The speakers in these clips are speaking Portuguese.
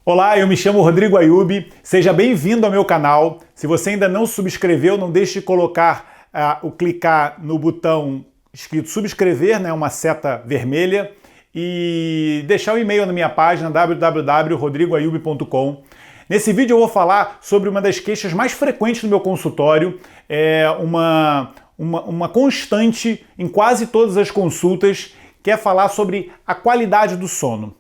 Olá, eu me chamo Rodrigo Ayub, seja bem-vindo ao meu canal. Se você ainda não subscreveu, não deixe de colocar clicar no botão escrito subscrever, né, uma seta vermelha, e deixar o e-mail na minha página www.rodrigoayub.com. Nesse vídeo eu vou falar sobre uma das queixas mais frequentes no meu consultório, uma constante em quase todas as consultas, que é falar sobre a qualidade do sono.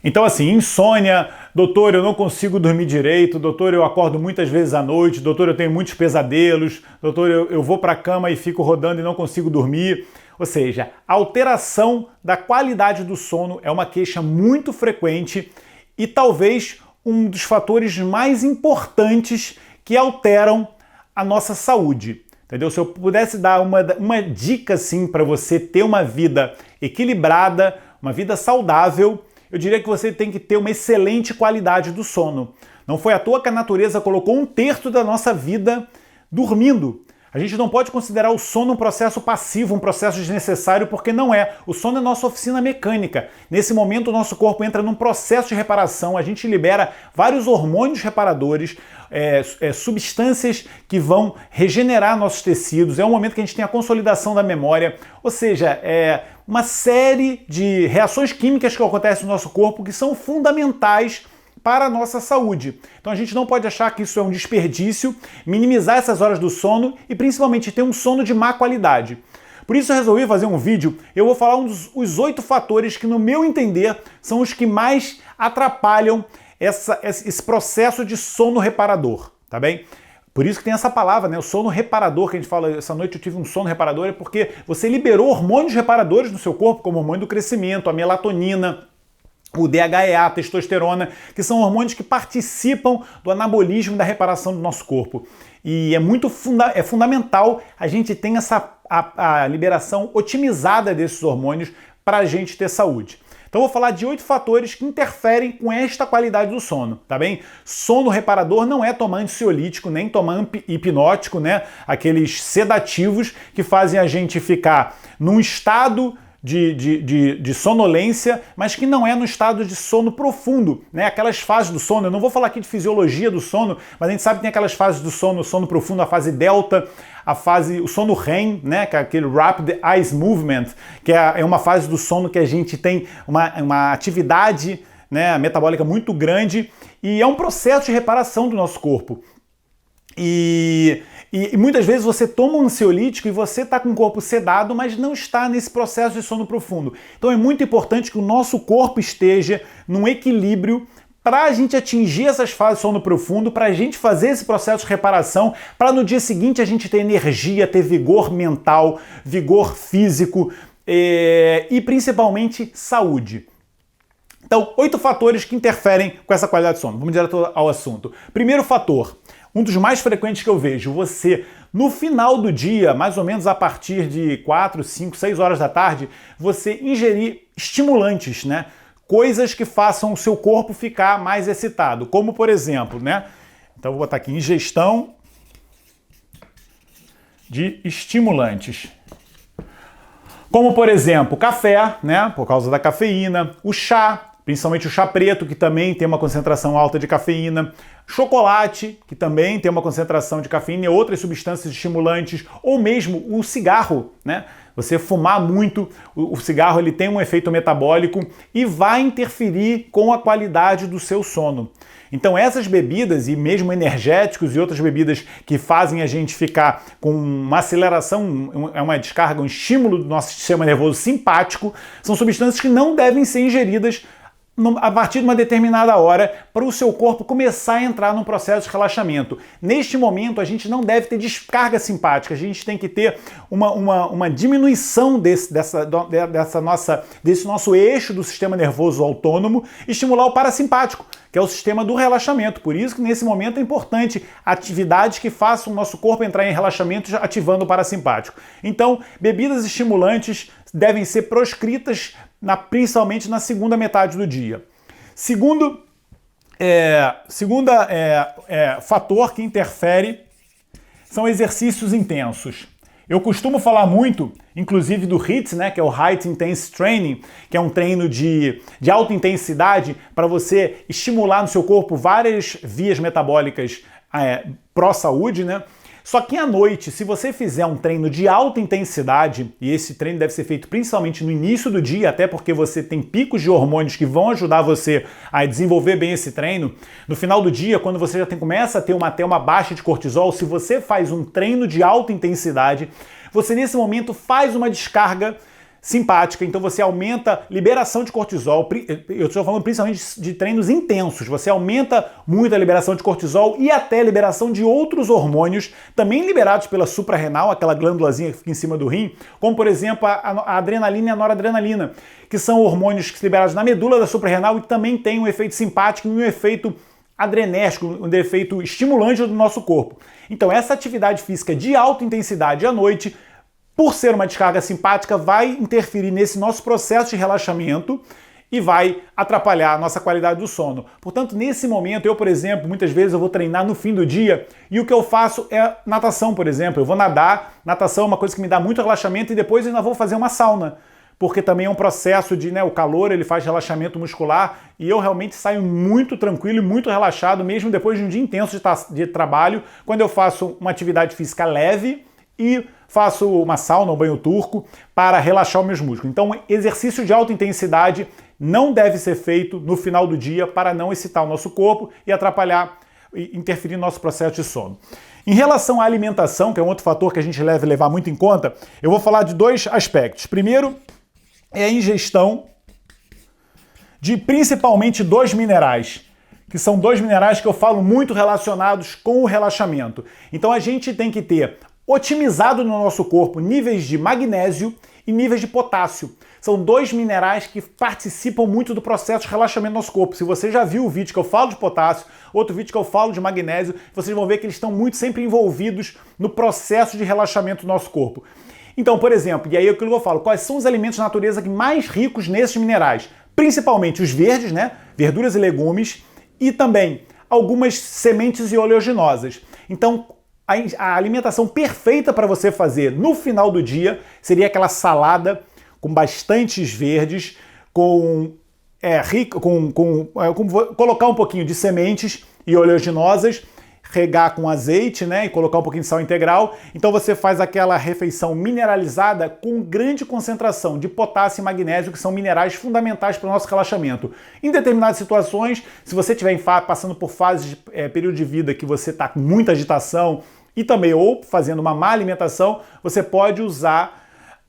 Então assim, insônia, doutor, eu não consigo dormir direito, doutor, eu acordo muitas vezes à noite, doutor, eu tenho muitos pesadelos, doutor, eu vou para a cama e fico rodando e não consigo dormir. Ou seja, a alteração da qualidade do sono é uma queixa muito frequente e talvez um dos fatores mais importantes que alteram a nossa saúde. Entendeu? Se eu pudesse dar uma dica assim para você ter uma vida equilibrada, uma vida saudável, eu diria que você tem que ter uma excelente qualidade do sono. Não foi à toa que a natureza colocou 1/3 da nossa vida dormindo. A gente não pode considerar o sono um processo passivo, um processo desnecessário, porque não é. O sono é nossa oficina mecânica. Nesse momento, o nosso corpo entra num processo de reparação, a gente libera vários hormônios reparadores, substâncias que vão regenerar nossos tecidos. É um momento que a gente tem a consolidação da memória, ou seja, uma série de reações químicas que acontecem no nosso corpo que são fundamentais para a nossa saúde. Então a gente não pode achar que isso é um desperdício, minimizar essas horas do sono e principalmente ter um sono de má qualidade. Por isso eu resolvi fazer um vídeo, eu vou falar os 8 fatores que, no meu entender, são os que mais atrapalham esse processo de sono reparador, tá bem? Por isso que tem essa palavra, né? O sono reparador, que a gente fala, essa noite eu tive um sono reparador, é porque você liberou hormônios reparadores no seu corpo, como o hormônio do crescimento, a melatonina, o DHEA, a testosterona, que são hormônios que participam do anabolismo, da reparação do nosso corpo. E é fundamental a gente ter a liberação otimizada desses hormônios para a gente ter saúde. Então eu vou falar de 8 fatores que interferem com esta qualidade do sono, tá bem? Sono reparador não é tomar ansiolítico, nem tomar hipnótico, né? Aqueles sedativos que fazem a gente ficar num estado de sonolência, mas que não é no estado de sono profundo, né? Aquelas fases do sono, eu não vou falar aqui de fisiologia do sono, mas a gente sabe que tem aquelas fases do sono, o sono profundo, a fase delta, o sono REM, né? Que é aquele Rapid Eye Movement, que é uma fase do sono que a gente tem uma atividade, né, metabólica muito grande, e é um processo de reparação do nosso corpo. E muitas vezes você toma um ansiolítico e você está com o corpo sedado, mas não está nesse processo de sono profundo. Então é muito importante que o nosso corpo esteja num equilíbrio para a gente atingir essas fases de sono profundo, para a gente fazer esse processo de reparação, para no dia seguinte a gente ter energia, ter vigor mental, vigor físico e principalmente saúde. Então, 8 fatores que interferem com essa qualidade de sono. Vamos direto ao assunto. Primeiro fator, um dos mais frequentes que eu vejo, você, no final do dia, mais ou menos a partir de 4, 5, 6 horas da tarde, você ingerir estimulantes, né? Coisas que façam o seu corpo ficar mais excitado, como por exemplo, né? Então vou botar aqui, ingestão de estimulantes. Como por exemplo, café, né? Por causa da cafeína, o chá, principalmente o chá preto, que também tem uma concentração alta de cafeína, chocolate, que também tem uma concentração de cafeína e outras substâncias estimulantes, ou mesmo o cigarro, né? Você fumar muito, o cigarro ele tem um efeito metabólico e vai interferir com a qualidade do seu sono. Então essas bebidas, e mesmo energéticos e outras bebidas que fazem a gente ficar com uma aceleração, uma descarga, um estímulo do nosso sistema nervoso simpático, são substâncias que não devem ser ingeridas a partir de uma determinada hora para o seu corpo começar a entrar num processo de relaxamento. Neste momento, a gente não deve ter descarga simpática, a gente tem que ter uma diminuição desse nosso eixo do sistema nervoso autônomo e estimular o parasimpático, que é o sistema do relaxamento. Por isso que nesse momento é importante atividades que façam o nosso corpo entrar em relaxamento ativando o parasimpático. Então, bebidas estimulantes devem ser proscritas principalmente na segunda metade do dia. Segundo fator que interfere são exercícios intensos. Eu costumo falar muito, inclusive do HIIT, né, que é o High Intense Training, que é um treino de alta intensidade para você estimular no seu corpo várias vias metabólicas pró-saúde, né? Só que à noite, se você fizer um treino de alta intensidade, e esse treino deve ser feito principalmente no início do dia, até porque você tem picos de hormônios que vão ajudar você a desenvolver bem esse treino, no final do dia, quando você já começa a ter uma baixa de cortisol, se você faz um treino de alta intensidade, você nesse momento faz uma descarga simpática, então você aumenta a liberação de cortisol, eu estou falando principalmente de treinos intensos, você aumenta muito a liberação de cortisol e até a liberação de outros hormônios, também liberados pela suprarrenal, aquela glândulazinha que fica em cima do rim, como por exemplo a adrenalina e a noradrenalina, que são hormônios liberados na medula da suprarrenal e também têm um efeito simpático e um efeito adrenérgico, um efeito estimulante do nosso corpo. Então essa atividade física de alta intensidade à noite, por ser uma descarga simpática, vai interferir nesse nosso processo de relaxamento e vai atrapalhar a nossa qualidade do sono. Portanto, nesse momento, eu, por exemplo, muitas vezes eu vou treinar no fim do dia e o que eu faço é natação, por exemplo. Eu vou nadar, natação é uma coisa que me dá muito relaxamento e depois eu ainda vou fazer uma sauna, porque também é um processo de, o calor, ele faz relaxamento muscular e eu realmente saio muito tranquilo e muito relaxado, mesmo depois de um dia intenso de trabalho, quando eu faço uma atividade física leve e faço uma sauna, um banho turco para relaxar os meus músculos. Então, exercício de alta intensidade não deve ser feito no final do dia para não excitar o nosso corpo e atrapalhar, interferir no nosso processo de sono. Em relação à alimentação, que é um outro fator que a gente deve levar muito em conta, eu vou falar de dois aspectos. Primeiro é a ingestão de principalmente dois minerais, que são dois minerais que eu falo muito relacionados com o relaxamento. Então a gente tem que ter otimizado no nosso corpo níveis de magnésio e níveis de potássio. São dois minerais que participam muito do processo de relaxamento do nosso corpo. Se você já viu o vídeo que eu falo de potássio, outro vídeo que eu falo de magnésio, vocês vão ver que eles estão muito sempre envolvidos no processo de relaxamento do nosso corpo. Então, por exemplo, e aí é aquilo que eu falo, quais são os alimentos de natureza mais ricos nesses minerais? Principalmente os verdes, verduras e legumes, e também algumas sementes e oleaginosas. Então, a alimentação perfeita para você fazer no final do dia seria aquela salada com bastantes verdes, colocar um pouquinho de sementes e oleaginosas, regar com azeite, e colocar um pouquinho de sal integral. Então você faz aquela refeição mineralizada com grande concentração de potássio e magnésio, que são minerais fundamentais para o nosso relaxamento. Em determinadas situações, se você estiver passando por fases, período de vida que você está com muita agitação e também ou fazendo uma má alimentação, você pode usar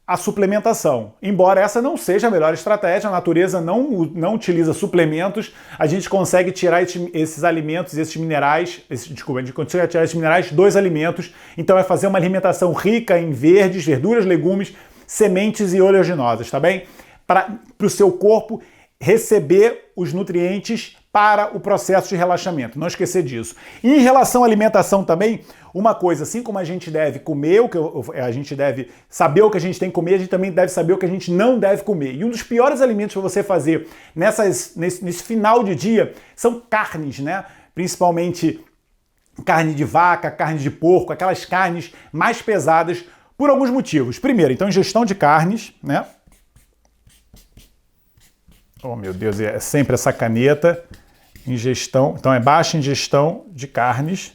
a suplementação. Embora essa não seja a melhor estratégia, a natureza não utiliza suplementos, a gente consegue tirar esses alimentos, esses minerais, a gente consegue tirar esses minerais dos alimentos, então é fazer uma alimentação rica em verdes, verduras, legumes, sementes e oleaginosas, tá bem? Para o seu corpo receber os nutrientes para o processo de relaxamento, não esquecer disso. E em relação à alimentação também, uma coisa, assim como a gente deve comer, a gente deve saber o que a gente tem que comer, a gente também deve saber o que a gente não deve comer. E um dos piores alimentos para você fazer nesse final de dia são carnes, Principalmente carne de vaca, carne de porco, aquelas carnes mais pesadas, por alguns motivos. Primeiro, então, ingestão de carnes, Oh, meu Deus, é sempre essa caneta. Ingestão, então é baixa ingestão de carnes.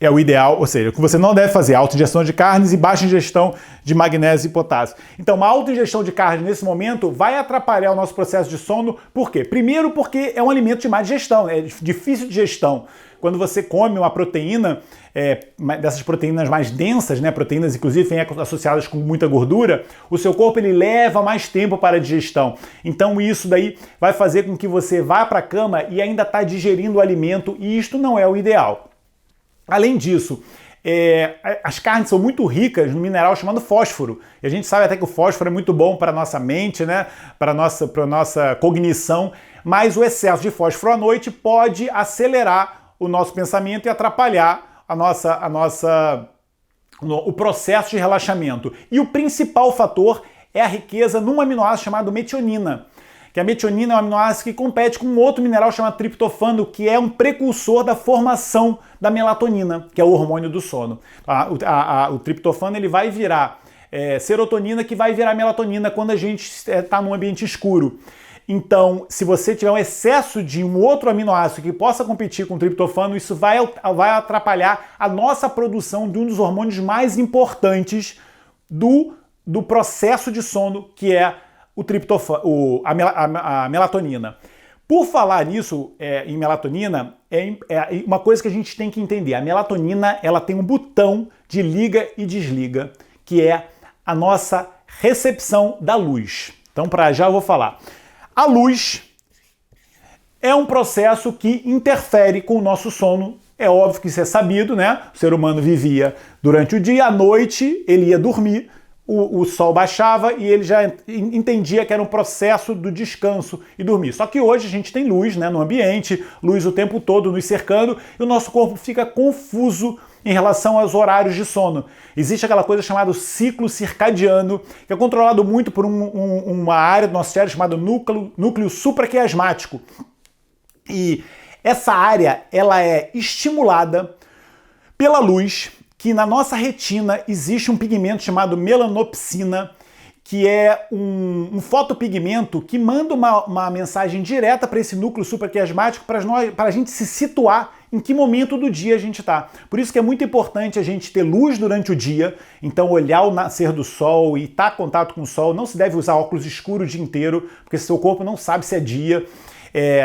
É o ideal, ou seja, o que você não deve fazer, alta ingestão de carnes e baixa ingestão de magnésio e potássio. Então, uma alta ingestão de carne nesse momento vai atrapalhar o nosso processo de sono. Por quê? Primeiro porque é um alimento de má digestão, é difícil de digestão. Quando você come uma proteína, dessas proteínas mais densas, proteínas inclusive associadas com muita gordura, o seu corpo ele leva mais tempo para a digestão. Então isso daí vai fazer com que você vá para a cama e ainda está digerindo o alimento, e isto não é o ideal. Além disso, as carnes são muito ricas no mineral chamado fósforo. E a gente sabe até que o fósforo é muito bom para a nossa mente, para a nossa cognição, mas o excesso de fósforo à noite pode acelerar o nosso pensamento e atrapalhar o processo de relaxamento. E o principal fator é a riqueza num aminoácido chamado metionina, que a metionina é um aminoácido que compete com um outro mineral chamado triptofano, que é um precursor da formação da melatonina, que é o hormônio do sono. O triptofano ele vai virar serotonina, que vai virar melatonina quando a gente está num ambiente escuro. Então, se você tiver um excesso de um outro aminoácido que possa competir com o triptofano, isso vai atrapalhar a nossa produção de um dos hormônios mais importantes do processo de sono, que é o triptofano, a melatonina. Por falar nisso, em melatonina, uma coisa que a gente tem que entender. A melatonina, ela tem um botão de liga e desliga, que é a nossa recepção da luz. Então, para já eu vou falar. A luz é um processo que interfere com o nosso sono. É óbvio que isso é sabido, né? O ser humano vivia durante o dia, à noite ele ia dormir, o sol baixava e ele já entendia que era um processo do descanso e dormir. Só que hoje a gente tem luz, né, no ambiente, luz o tempo todo nos cercando, e o nosso corpo fica confuso em relação aos horários de sono. Existe aquela coisa chamada ciclo circadiano, que é controlado muito por uma área do nosso cérebro chamada núcleo supraquiasmático. E essa área, ela é estimulada pela luz, que na nossa retina existe um pigmento chamado melanopsina, que é um fotopigmento que manda uma mensagem direta para esse núcleo supraquiasmático para a gente se situar em que momento do dia a gente está. Por isso que é muito importante a gente ter luz durante o dia, então olhar o nascer do sol e estar em contato com o sol. Não se deve usar óculos escuros o dia inteiro, porque seu corpo não sabe se é dia.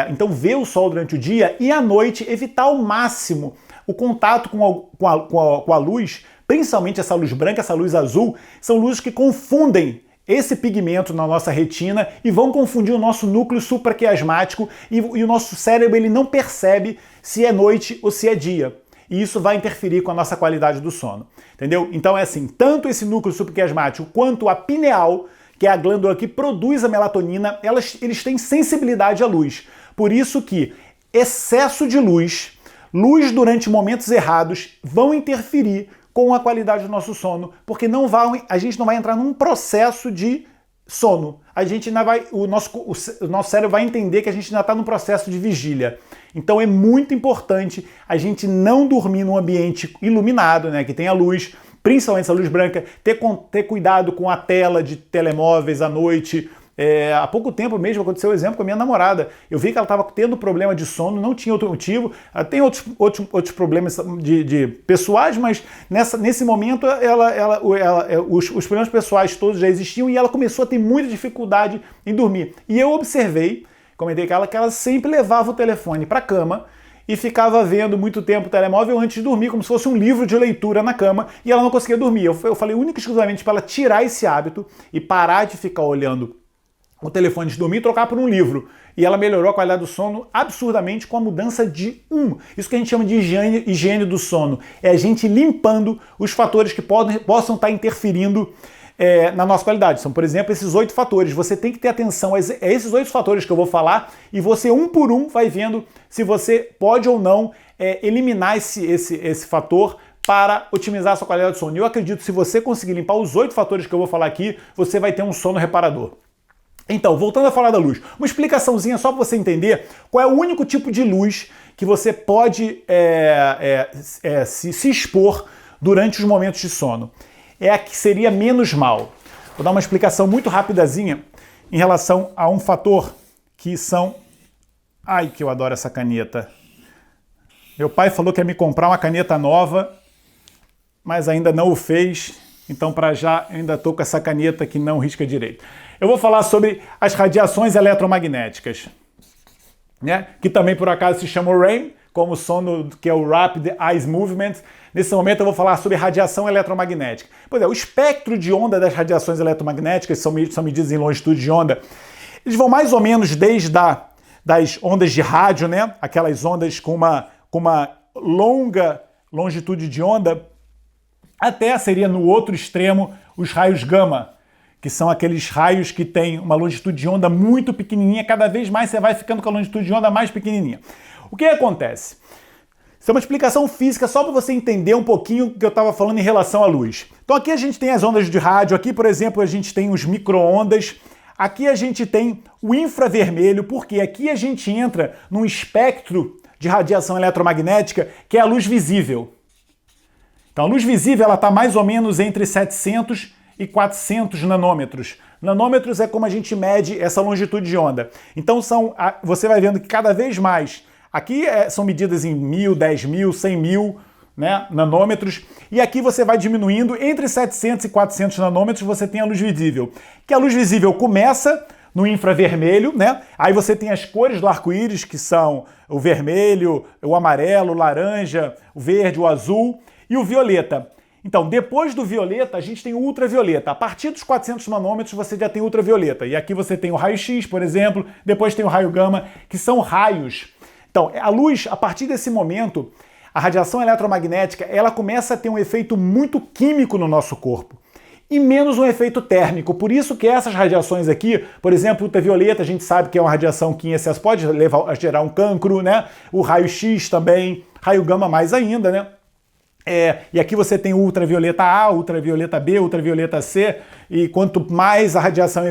Então ver o sol durante o dia e à noite evitar ao máximo o contato com a luz, principalmente essa luz branca, essa luz azul, são luzes que confundem esse pigmento na nossa retina e vão confundir o nosso núcleo supraquiasmático e o nosso cérebro ele não percebe se é noite ou se é dia. E isso vai interferir com a nossa qualidade do sono, entendeu? Então é assim, tanto esse núcleo supraquiasmático quanto a pineal, que é a glândula que produz a melatonina, eles têm sensibilidade à luz. Por isso que excesso de luz durante momentos errados vão interferir com a qualidade do nosso sono, porque a gente não vai entrar num processo de sono. O nosso cérebro vai entender que a gente ainda está num processo de vigília. Então é muito importante a gente não dormir num ambiente iluminado, né, que tenha luz, principalmente essa luz branca, ter cuidado com a tela de telemóveis à noite. Há pouco tempo mesmo aconteceu um exemplo com a minha namorada. Eu vi que ela estava tendo problema de sono, não tinha outro motivo. Tem outros problemas de pessoais, mas nesse momento os problemas pessoais todos já existiam e ela começou a ter muita dificuldade em dormir. E eu comentei com ela que ela sempre levava o telefone para a cama e ficava vendo muito tempo o telemóvel antes de dormir, como se fosse um livro de leitura na cama, e ela não conseguia dormir. Eu falei única e exclusivamente para ela tirar esse hábito e parar de ficar olhando o telefone antes de dormir e trocar por um livro. E ela melhorou a qualidade do sono absurdamente com a mudança de Isso que a gente chama de higiene do sono. É a gente limpando os fatores que possam estar interferindo na nossa qualidade. São, por exemplo, esses 8 fatores. Você tem que ter atenção a esses 8 fatores que eu vou falar e você, um por um, vai vendo se você pode ou não eliminar esse fator para otimizar a sua qualidade de sono. E eu acredito que se você conseguir limpar os 8 fatores que eu vou falar aqui, você vai ter um sono reparador. Então, voltando a falar da luz, uma explicaçãozinha só para você entender qual é o único tipo de luz que você pode se expor durante os momentos de sono. É a que seria menos mal. Vou dar uma explicação muito rapidazinha em relação a um fator que são... Ai, que eu adoro essa caneta. Meu pai falou que ia me comprar uma caneta nova, mas ainda não o fez. Então, para já, ainda estou com essa caneta que não risca direito. Eu vou falar sobre as radiações eletromagnéticas, né? Que também, por acaso, se chama REM, como o sono que é o Rapid Eye Movement. Nesse momento eu vou falar sobre radiação eletromagnética. Pois é, o espectro de onda das radiações eletromagnéticas, são medidas em longitude de onda, eles vão mais ou menos desde das ondas de rádio, né? Aquelas ondas com uma longa longitude de onda, até seria no outro extremo os raios gama, que são aqueles raios que têm uma longitude de onda muito pequenininha, cada vez mais você vai ficando com a longitude de onda mais pequenininha. O que acontece? Isso é uma explicação física só para você entender um pouquinho o que eu estava falando em relação à luz. Então aqui a gente tem as ondas de rádio, aqui por exemplo a gente tem os micro-ondas, Aqui a gente tem o infravermelho, porque aqui a gente entra num espectro de radiação eletromagnética que é a luz visível. Então a luz visível ela está mais ou menos entre 700 e 400 nanômetros. Nanômetros é como a gente mede essa longitude de onda. Então você vai vendo que cada vez mais, aqui são medidas em 1000, 10.000, 100.000, né, nanômetros, e aqui você vai diminuindo, entre 700 e 400 nanômetros você tem a luz visível. Que a luz visível começa no infravermelho, né? Aí você tem as cores do arco-íris, que são o vermelho, o amarelo, o laranja, o verde, o azul e o violeta. Então, depois do violeta, a gente tem o ultravioleta. A partir dos 400 nanômetros, você já tem ultravioleta. E aqui você tem o raio-x, por exemplo, depois tem o raio gama, que são raios. Então, a luz, a partir desse momento, a radiação eletromagnética, ela começa a ter um efeito muito químico no nosso corpo. E menos um efeito térmico. Por isso que essas radiações aqui, por exemplo, ultravioleta, a gente sabe que é uma radiação que em excesso pode levar a gerar um cancro, né? O raio-x também, raio gama mais ainda, né? E aqui você tem o ultravioleta A, ultravioleta B, ultravioleta C, e quanto mais a radiação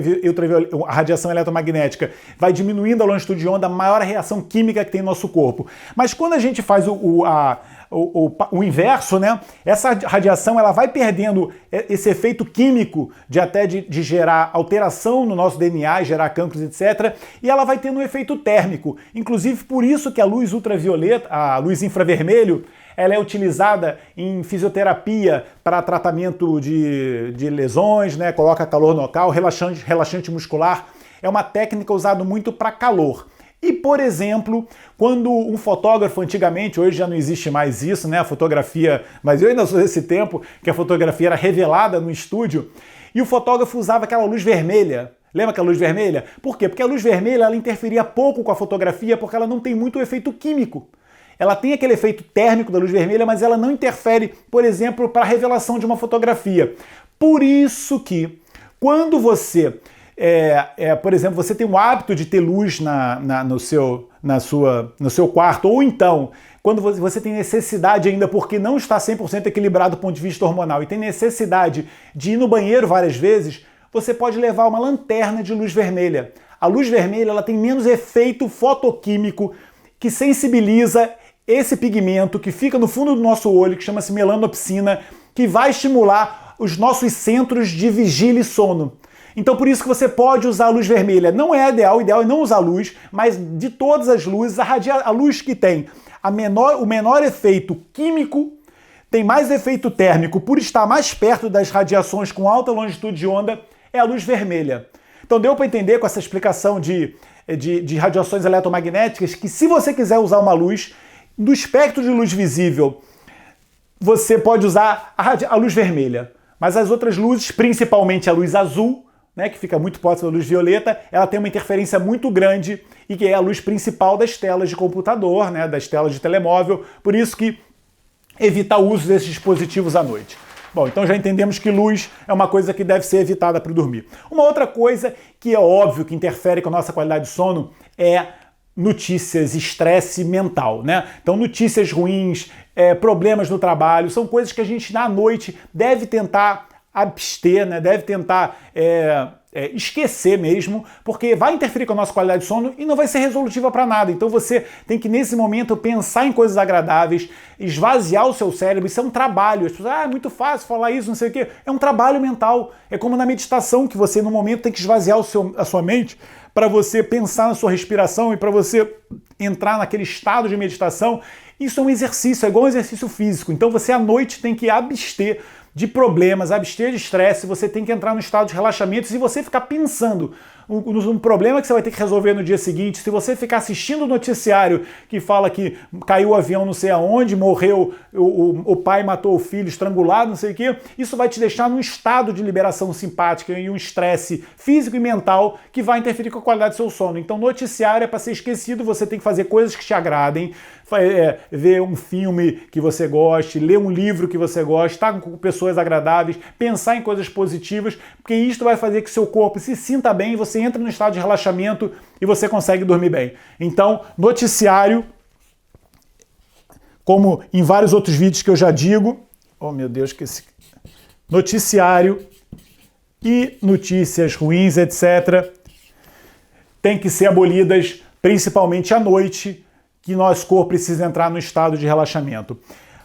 eletromagnética vai diminuindo a longitude de onda, maior a reação química que tem no nosso corpo. Mas quando a gente faz o inverso, né? Essa radiação ela vai perdendo esse efeito químico de gerar alteração no nosso DNA, gerar cancros, etc. E ela vai tendo um efeito térmico. Inclusive por isso que a luz ultravioleta, a luz infravermelho, ela é utilizada em fisioterapia para tratamento de lesões, né? Coloca calor no local, relaxante muscular. É uma técnica usada muito para calor. E, por exemplo, quando um fotógrafo antigamente, hoje já não existe mais isso, né? A fotografia, mas eu ainda sou desse tempo, que a fotografia era revelada no estúdio, e o fotógrafo usava aquela luz vermelha. Lembra aquela luz vermelha? Por quê? Porque a luz vermelha ela interferia pouco com a fotografia, porque ela não tem muito efeito químico. Ela tem aquele efeito térmico da luz vermelha, mas ela não interfere, por exemplo, para a revelação de uma fotografia. Por isso que, quando você, por exemplo, você tem o hábito de ter luz no seu quarto, ou então, quando você tem necessidade ainda, porque não está 100% equilibrado do ponto de vista hormonal, e tem necessidade de ir no banheiro várias vezes, você pode levar uma lanterna de luz vermelha. A luz vermelha ela tem menos efeito fotoquímico que sensibiliza esse pigmento que fica no fundo do nosso olho, que chama-se melanopsina, que vai estimular os nossos centros de vigília e sono. Então por isso que você pode usar a luz vermelha. Não é ideal, o ideal é não usar luz, mas de todas as luzes, a luz que tem o menor efeito químico, tem mais efeito térmico por estar mais perto das radiações com alta longitude de onda, é a luz vermelha. Então deu para entender com essa explicação de radiações eletromagnéticas que se você quiser usar uma luz, do espectro de luz visível, você pode usar a luz vermelha. Mas as outras luzes, principalmente a luz azul, né, que fica muito próxima da luz violeta, ela tem uma interferência muito grande e que é a luz principal das telas de computador, né, das telas de telemóvel. Por isso que evita o uso desses dispositivos à noite. Bom, então já entendemos que luz é uma coisa que deve ser evitada para dormir. Uma outra coisa que é óbvio que interfere com a nossa qualidade de sono é notícias, estresse mental, né? Então notícias ruins, problemas no trabalho, são coisas que a gente na noite deve tentar abster, né? Deve tentar esquecer mesmo, porque vai interferir com a nossa qualidade de sono e não vai ser resolutiva para nada. Então você tem que, nesse momento, pensar em coisas agradáveis, esvaziar o seu cérebro. Isso é um trabalho. As pessoas, é muito fácil falar isso, não sei o quê. É um trabalho mental. É como na meditação, que você, no momento, tem que esvaziar a sua mente para você pensar na sua respiração e para você entrar naquele estado de meditação. Isso é um exercício, é igual um exercício físico. Então você, à noite, tem que abster de problemas, abster de estresse, você tem que entrar no estado de relaxamento. Se você ficar pensando um problema que você vai ter que resolver no dia seguinte, se você ficar assistindo o noticiário que fala que caiu o avião não sei aonde, morreu, o pai matou o filho estrangulado, não sei o quê, isso vai te deixar num estado de liberação simpática e um estresse físico e mental que vai interferir com a qualidade do seu sono. Então noticiário é para ser esquecido, você tem que fazer coisas que te agradem, ver um filme que você goste, ler um livro que você goste, estar com pessoas agradáveis, pensar em coisas positivas, porque isso vai fazer que seu corpo se sinta bem, você entra no estado de relaxamento e você consegue dormir bem. Então, noticiário, como em vários outros vídeos que eu já digo, oh meu Deus, noticiário e notícias ruins, etc., têm que ser abolidas, principalmente à noite, que nosso corpo precisa entrar no estado de relaxamento.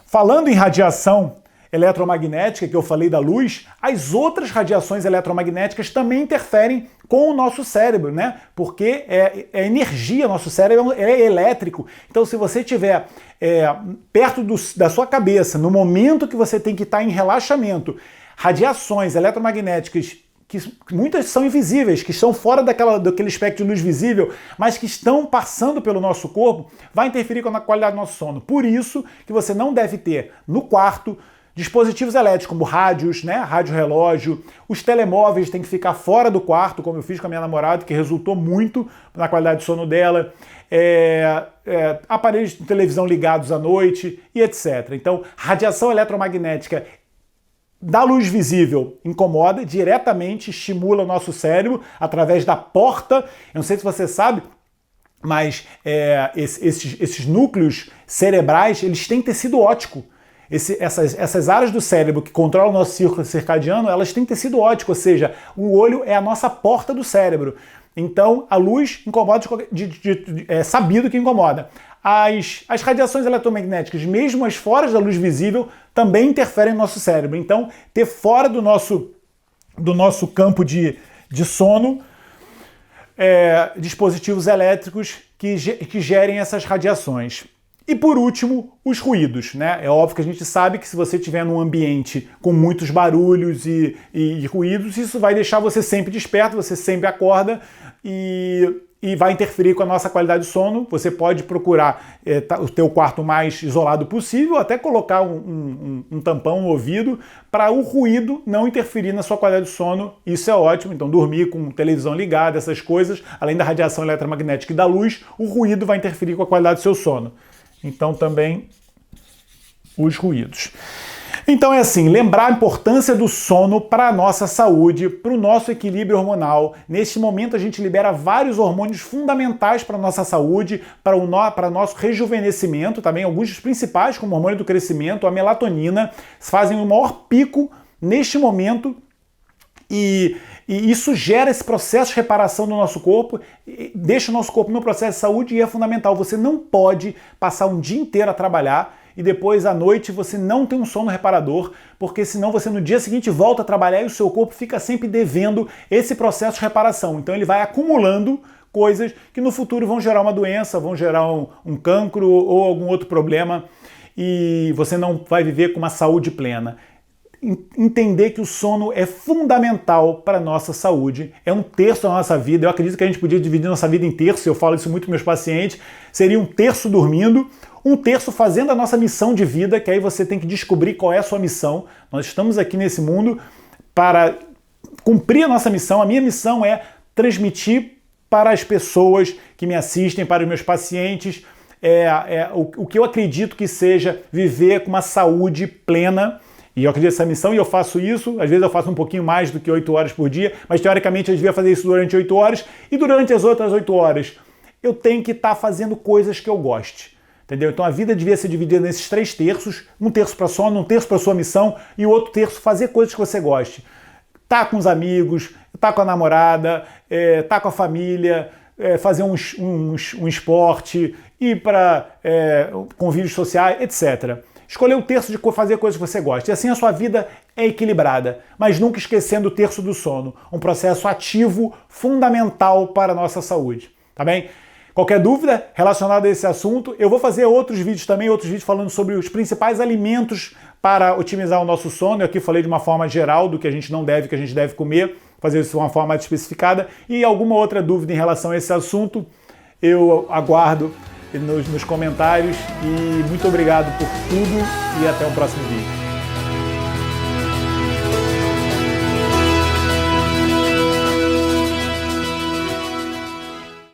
Falando em radiação eletromagnética, que eu falei da luz, as outras radiações eletromagnéticas também interferem com o nosso cérebro, né? Porque é energia, nosso cérebro é elétrico. Então, se você estiver perto da sua cabeça, no momento que você tem que estar em relaxamento, radiações eletromagnéticas, que muitas são invisíveis, que estão fora daquele espectro de luz visível, mas que estão passando pelo nosso corpo, vai interferir com a qualidade do nosso sono. Por isso que você não deve ter no quarto dispositivos elétricos, como rádios, né? Rádio relógio, os telemóveis têm que ficar fora do quarto, como eu fiz com a minha namorada, que resultou muito na qualidade de sono dela, aparelhos de televisão ligados à noite e etc. Então, radiação eletromagnética da luz visível incomoda, diretamente estimula o nosso cérebro através da porta. Eu não sei se você sabe, mas esses núcleos cerebrais, eles têm tecido óptico. Essas áreas do cérebro que controlam o nosso círculo circadiano, elas têm tecido óptico, ou seja, o olho é a nossa porta do cérebro. Então, a luz incomoda, é sabido que incomoda. As radiações eletromagnéticas, mesmo as fora da luz visível, também interferem no nosso cérebro. Então, ter fora do nosso campo de sono dispositivos elétricos que gerem essas radiações. E por último, os ruídos, né? É óbvio que a gente sabe que se você estiver num ambiente com muitos barulhos e ruídos, isso vai deixar você sempre desperto, você sempre acorda e vai interferir com a nossa qualidade de sono. Você pode procurar o teu quarto mais isolado possível, até colocar um tampão no ouvido para o ruído não interferir na sua qualidade de sono. Isso é ótimo. Então, dormir com televisão ligada, essas coisas, além da radiação eletromagnética e da luz, o ruído vai interferir com a qualidade do seu sono. Então, também os ruídos. Então é assim, lembrar a importância do sono para a nossa saúde, para o nosso equilíbrio hormonal. Neste momento a gente libera vários hormônios fundamentais para a nossa saúde, para o nosso rejuvenescimento, também alguns dos principais, como o hormônio do crescimento, a melatonina, fazem o maior pico neste momento e isso gera esse processo de reparação do nosso corpo, deixa o nosso corpo no processo de saúde e é fundamental. Você não pode passar um dia inteiro a trabalhar e depois à noite você não tem um sono reparador, porque senão você no dia seguinte volta a trabalhar e o seu corpo fica sempre devendo esse processo de reparação. Então ele vai acumulando coisas que no futuro vão gerar uma doença, vão gerar um cancro ou algum outro problema e você não vai viver com uma saúde plena. Entender que o sono é fundamental para a nossa saúde, é 1/3 da nossa vida. Eu acredito que a gente podia dividir nossa vida em terços, eu falo isso muito para meus pacientes, seria 1/3 dormindo, 1/3 fazendo a nossa missão de vida, que aí você tem que descobrir qual é a sua missão. Nós estamos aqui nesse mundo para cumprir a nossa missão. A minha missão é transmitir para as pessoas que me assistem, para os meus pacientes, o que eu acredito que seja viver com uma saúde plena. E eu acredito nessa missão e eu faço isso, às vezes eu faço um pouquinho mais do que 8 horas por dia, mas teoricamente eu devia fazer isso durante 8 horas e durante as outras 8 horas eu tenho que estar fazendo coisas que eu goste, entendeu? Então a vida devia ser dividida nesses 3/3, 1/3 para sono, 1/3 para sua missão e o outro terço fazer coisas que você goste. Tá com os amigos, tá com a namorada, tá com a família, fazer um esporte, ir para convívios sociais, etc. Escolher o terço de fazer coisas que você gosta. E assim a sua vida é equilibrada, mas nunca esquecendo o terço do sono. Um processo ativo fundamental para a nossa saúde. Tá bem? Qualquer dúvida relacionada a esse assunto, eu vou fazer outros vídeos também, outros vídeos falando sobre os principais alimentos para otimizar o nosso sono. Eu aqui falei de uma forma geral do que a gente não deve, que a gente deve comer, fazer isso de uma forma mais especificada. E alguma outra dúvida em relação a esse assunto, eu aguardo nos comentários e muito obrigado por tudo e até o próximo vídeo.